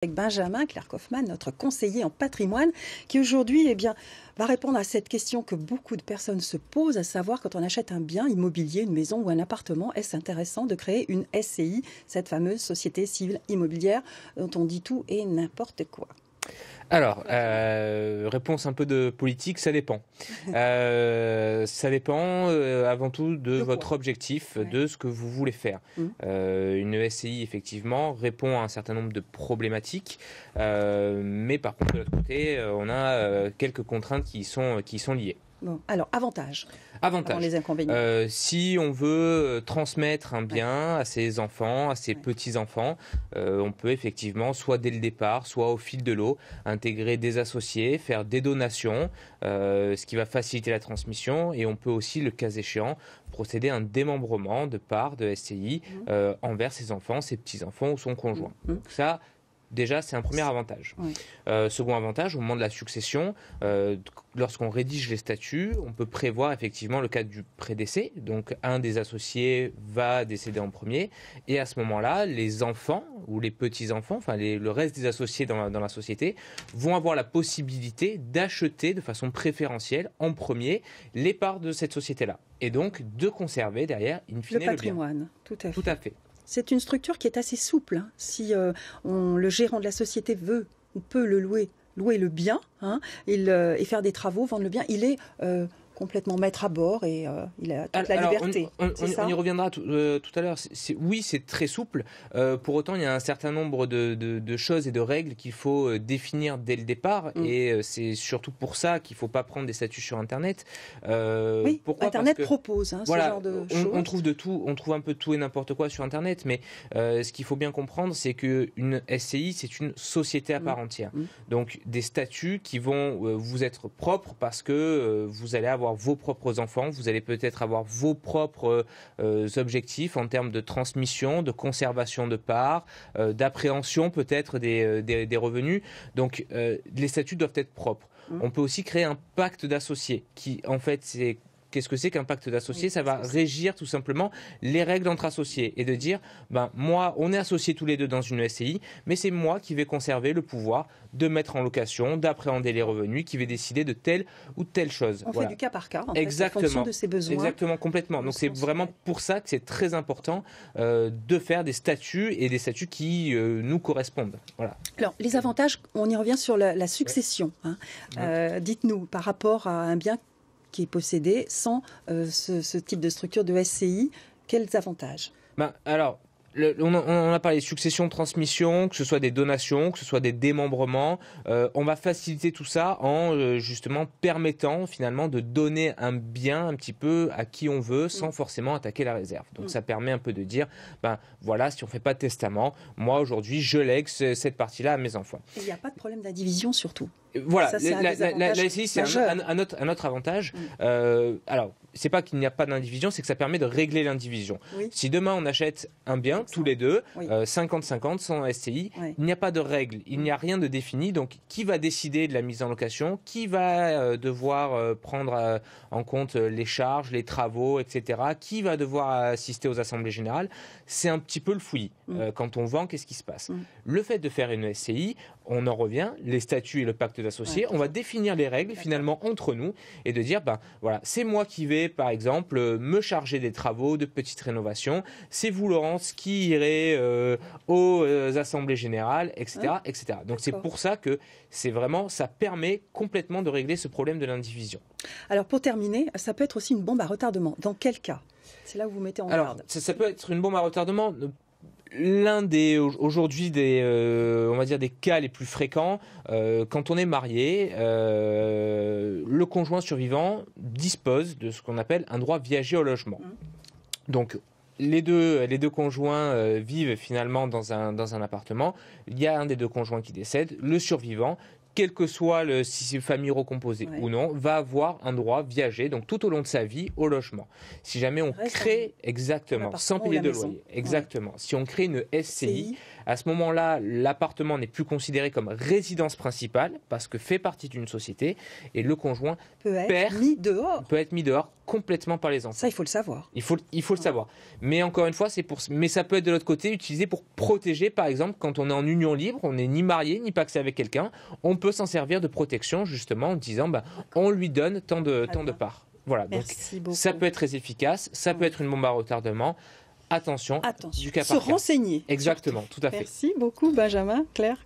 Avec Benjamin Clerc-Hoffmann, notre conseiller en patrimoine, qui aujourd'hui va répondre à cette question que beaucoup de personnes se posent, à savoir quand on achète un bien immobilier, une maison ou un appartement, est-ce intéressant de créer une SCI, cette fameuse société civile immobilière dont on dit tout et n'importe quoi? Alors, réponse un peu de politique, ça dépend. Ça dépend avant tout de votre objectif, de ce que vous voulez faire. Une SCI, effectivement, répond à un certain nombre de problématiques, mais par contre, de l'autre côté, on a quelques contraintes qui sont liées. Bon, alors, avantages. Avantage. Les inconvénients. Si on veut transmettre un bien à ses enfants, à ses petits-enfants, on peut effectivement, soit dès le départ, soit au fil de l'eau, intégrer des associés, faire des donations, ce qui va faciliter la transmission. Et on peut aussi, le cas échéant, procéder à un démembrement de parts de SCI envers ses enfants, ses petits-enfants ou son conjoint. Donc ça, déjà, c'est un premier avantage. Second avantage, au moment de la succession, lorsqu'on rédige les statuts, on peut prévoir effectivement le cas du prédécès. Donc, un des associés va décéder en premier. Et à ce moment-là, les enfants ou les petits-enfants, enfin le reste des associés dans la société, vont avoir la possibilité d'acheter de façon préférentielle en premier les parts de cette société-là. Et donc, de conserver derrière, in fine, le patrimoine. bien. Tout à fait. Tout à fait. C'est une structure qui est assez souple. Si le gérant de la société veut ou peut le louer le bien, et faire des travaux, vendre le bien, il est complètement maître à bord et il a toute la liberté. On y reviendra tout à l'heure. Oui, c'est très souple. Pour autant, il y a un certain nombre de choses et de règles qu'il faut définir dès le départ. Et c'est surtout pour ça qu'il ne faut pas prendre des statuts sur Internet. Oui, pourquoi? Internet propose ce genre de choses. On trouve de tout, on trouve un peu de tout et n'importe quoi sur Internet. Mais ce qu'il faut bien comprendre, c'est qu'une SCI, c'est une société à part entière. Donc, des statuts qui vont vous être propres parce que vous allez avoir vos propres enfants, vous allez peut-être avoir vos propres objectifs en termes de transmission, de conservation de parts, d'appréhension peut-être des revenus. Donc les statuts doivent être propres. On peut aussi créer un pacte d'associés qui en fait c'est... Qu'est-ce que c'est qu'un pacte d'associés? Ça va régir tout simplement les règles entre associés et de dire, moi, on est associés tous les deux dans une SCI, mais c'est moi qui vais conserver le pouvoir de mettre en location, d'appréhender les revenus, qui vais décider de telle ou telle chose. On fait du cas par cas, en exactement. En fonction de ses besoins. Exactement, complètement. Donc c'est vraiment pour ça que c'est très important de faire des statuts et des statuts qui nous correspondent. Voilà. Alors, les avantages, on y revient sur la succession. Dites-nous, par rapport à un bien qui est possédé sans ce type de structure de SCI, quels avantages? Alors, on a parlé de succession, transmission, que ce soit des donations, que ce soit des démembrements. On va faciliter tout ça en justement permettant finalement de donner un bien un petit peu à qui on veut sans forcément attaquer la réserve. Donc ça permet un peu de dire, voilà, si on ne fait pas de testament, moi aujourd'hui je lègue cette partie-là à mes enfants. Et il n'y a pas de problème d'indivision surtout. Voilà, ça, la SCI c'est un autre avantage. Alors, c'est pas qu'il n'y a pas d'indivision, c'est que ça permet de régler l'indivision. Si demain on achète un bien, tous les deux, 50-50 sans SCI, il n'y a pas de règle, il n'y a rien de défini. Donc, qui va décider de la mise en location? Qui va devoir prendre en compte les charges, les travaux, etc. Qui va devoir assister aux assemblées générales? C'est un petit peu le fouillis. Quand on vend, qu'est-ce qui se passe? Le fait de faire une SCI, on en revient, les statuts et le pacte d'associés, on va définir les règles finalement entre nous et de dire, voilà, c'est moi qui vais par exemple me charger des travaux, de petites rénovations, c'est vous Laurence qui irez aux assemblées générales, etc. etc. Donc c'est pour ça que ça permet complètement de régler ce problème de l'indivision. Alors pour terminer, ça peut être aussi une bombe à retardement. Dans quel cas? C'est là où vous mettez en garde. Ça peut être une bombe à retardement. L'un aujourd'hui on va dire des cas les plus fréquents, quand on est marié, le conjoint survivant dispose de ce qu'on appelle un droit viager au logement. Donc les deux conjoints vivent finalement dans un appartement. Il y a un des deux conjoints qui décède. Le survivant, quel que soit si c'est famille recomposée ou non, va avoir un droit viager, donc tout au long de sa vie, au logement. Si jamais on crée, exactement, sans payer de loyer, exactement, si on crée une SCI, À ce moment-là, l'appartement n'est plus considéré comme résidence principale parce que fait partie d'une société et le conjoint peut être mis dehors complètement par les enfants. Ça, il faut le savoir. Il faut le savoir. Mais encore une fois, mais ça peut être de l'autre côté utilisé pour protéger, par exemple, quand on est en union libre, on n'est ni marié ni pacsé avec quelqu'un, on peut s'en servir de protection justement en disant on lui donne tant de parts. Voilà, donc ça peut être très efficace, ça peut être une bombe à retardement. Attention, du cas par cas. Se renseigner. Exactement, tout à fait. Merci beaucoup Benjamin, Claire.